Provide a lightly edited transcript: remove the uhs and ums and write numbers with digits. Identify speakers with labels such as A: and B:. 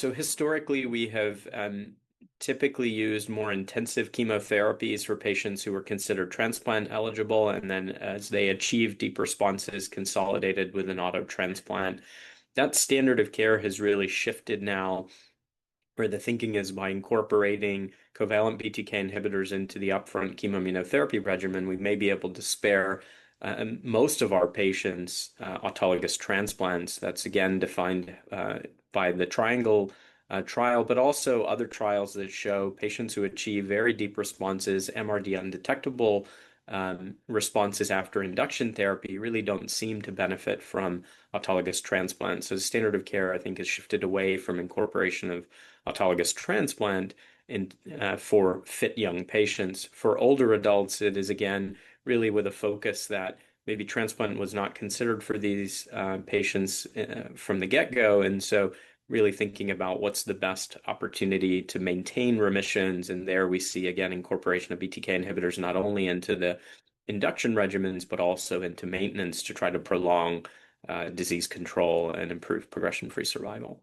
A: So historically, we have typically used more intensive chemotherapies for patients who were considered transplant eligible, and then as they achieved deep responses, consolidated with an auto transplant. That standard of care has really shifted now, where the thinking is by incorporating covalent BTK inhibitors into the upfront chemoimmunotherapy regimen, we may be able to spare most of our patients autologous transplants. That's again defined by the triangle trial, but also other trials that show patients who achieve very deep responses, MRD undetectable responses after induction therapy really don't seem to benefit from autologous transplant. So the standard of care, I think, has shifted away from incorporation of autologous transplant for fit young patients. For older adults, it is again really with a focus that maybe transplant was not considered for these patients from the get-go. And so really thinking about what's the best opportunity to maintain remissions. And there we see, again, incorporation of BTK inhibitors not only into the induction regimens, but also into maintenance to try to prolong disease control and improve progression-free survival.